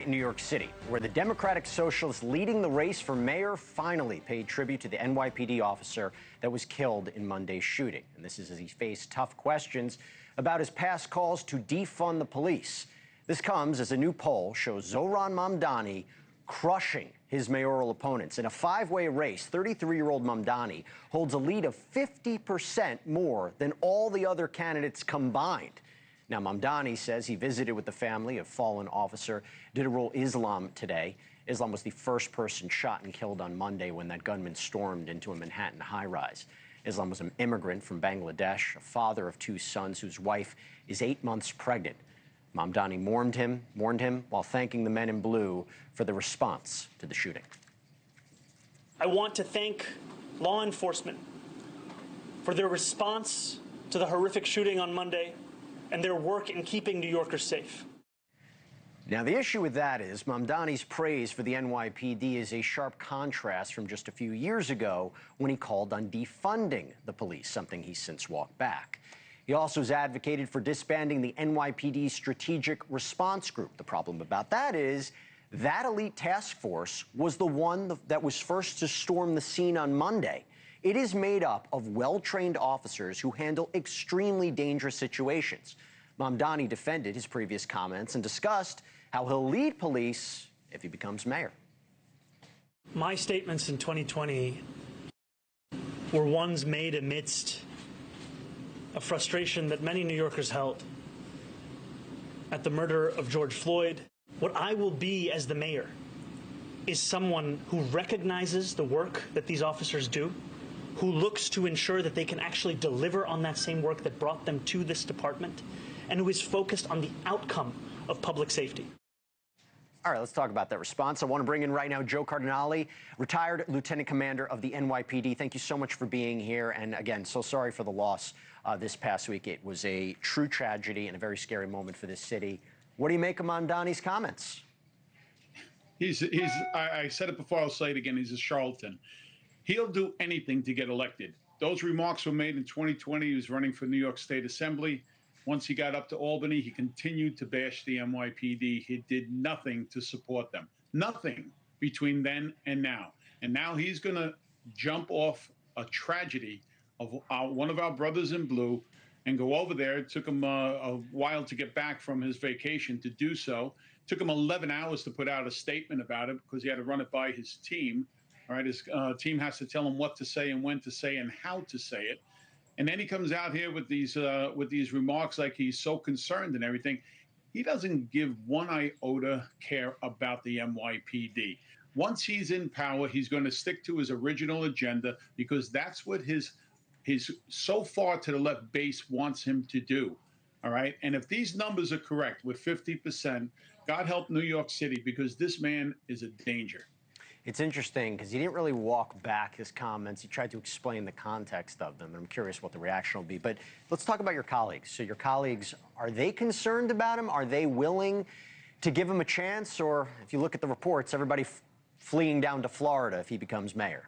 In New York City, where the Democratic socialist leading the race for mayor finally paid tribute to the NYPD officer that was killed in Monday's shooting. And this is as he faced tough questions about his past calls to defund the police. This comes as a new poll shows Zohran Mamdani crushing his mayoral opponents. In a five-way race, 33-year-old Mamdani holds a lead of 50% more than all the other candidates combined. Now, Mamdani says he visited with the family of fallen officer Didarul Islam today. Islam was the first person shot and killed on Monday when that gunman stormed into a Manhattan high-rise. Islam was an immigrant from Bangladesh, a father of two sons whose wife is 8 months pregnant. Mamdani mourned him while thanking the men in blue for the response to the shooting. I want to thank law enforcement for their response to the horrific shooting on Monday and their work in keeping New Yorkers safe. Now, the issue with that is Mamdani's praise for the NYPD is a sharp contrast from just a few years ago when he called on defunding the police, something he's since walked back. He also has advocated for disbanding the NYPD's Strategic Response Group. The problem about that is that elite task force was the one that was first to storm the scene on Monday. It is made up of well-trained officers who handle extremely dangerous situations. Mamdani defended his previous comments and discussed how he'll lead police if he becomes mayor. My statements in 2020 were ones made amidst a frustration that many New Yorkers held at the murder of George Floyd. What I will be as the mayor is someone who recognizes the work that these officers do, who looks to ensure that they can actually deliver on that same work that brought them to this department, and who is focused on the outcome of public safety. All right, let's talk about that response. I want to bring in right now Joe Cardinale, retired lieutenant commander of the NYPD. Thank you so much for being here. And again, so sorry for the loss this past week. It was a true tragedy and a very scary moment for this city. What do you make of Mamdani's comments? I said it before, I'll say it again, he's a charlatan. He'll do anything to get elected. Those remarks were made in 2020. He was running for New York State Assembly. Once he got up to Albany, he continued to bash the NYPD. He did nothing to support them. Nothing between then and now. And now he's going to jump off a tragedy of one of our brothers in blue and go over there. It took him a while to get back from his vacation to do so. It took him 11 hours to put out a statement about it because he had to run it by his team. All right, his team has to tell him what to say and when to say and how to say it. And then he comes out here with these remarks like he's so concerned and everything. He doesn't give one iota care about the NYPD. Once he's in power, he's going to stick to his original agenda because that's what his so far to the left base wants him to do. All right. And if these numbers are correct with 50%, God help New York City, because this man is a danger. It's interesting because he didn't really walk back his comments. He tried to explain the context of them, and I'm curious what the reaction will be. But let's talk about your colleagues. So your colleagues, are they concerned about him? Are they willing to give him a chance? Or if you look at the reports, everybody fleeing down to Florida if he becomes mayor?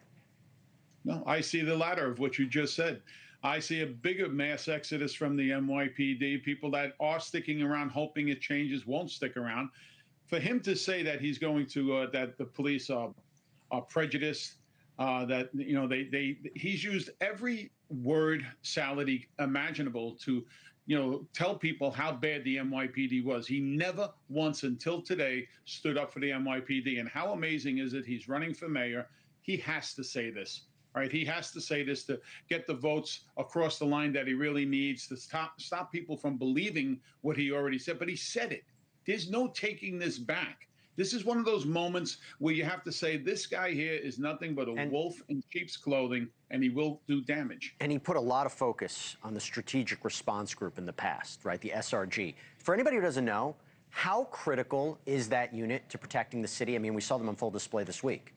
No, I see the latter of what you just said. I see a bigger mass exodus from the NYPD. People that are sticking around hoping it changes won't stick around. For him to say that he's going to that the police are prejudiced, that he's used every word salad imaginable to tell people how bad the NYPD was. He never once until today stood up for the NYPD. And how amazing is it? He's running for mayor. He has to say this. Right, he has to say this to get the votes across the line that he really needs to stop people from believing what he already said. But he said it. There's no taking this back. This is one of those moments where you have to say this guy here is nothing but a wolf in sheep's clothing, and he will do damage. And he put a lot of focus on the Strategic Response Group in the past, right, the SRG. For anybody who doesn't know, how critical is that unit to protecting the city? I mean, we saw them on full display this week.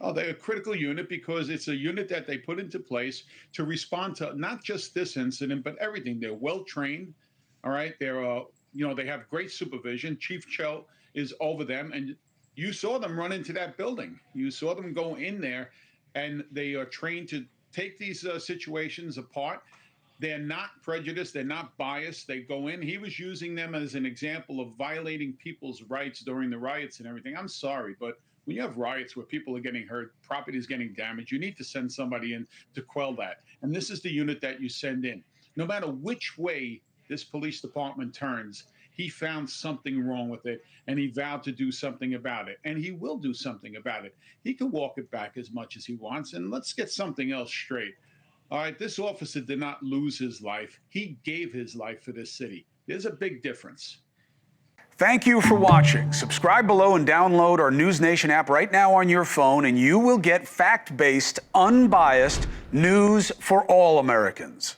Oh, they're a critical unit because it's a unit that they put into place to respond to not just this incident, but everything. They're well trained. All right. They're, they have great supervision. Chief Chell is over them. And you saw them run into that building. You saw them go in there, and they are trained to take these situations apart. They're not prejudiced. They're not biased. They go in. He was using them as an example of violating people's rights during the riots and everything. I'm sorry, but when you have riots where people are getting hurt, property is getting damaged, you need to send somebody in to quell that. And this is the unit that you send in. No matter which way this police department turns, he found something wrong with it, and he vowed to do something about it. And he will do something about it. He can walk it back as much as he wants. And let's get something else straight. All right, this officer did not lose his life. He gave his life for this city. There's a big difference. Thank you for watching. Subscribe below and download our NewsNation app right now on your phone, and you will get fact-based, unbiased news for all Americans.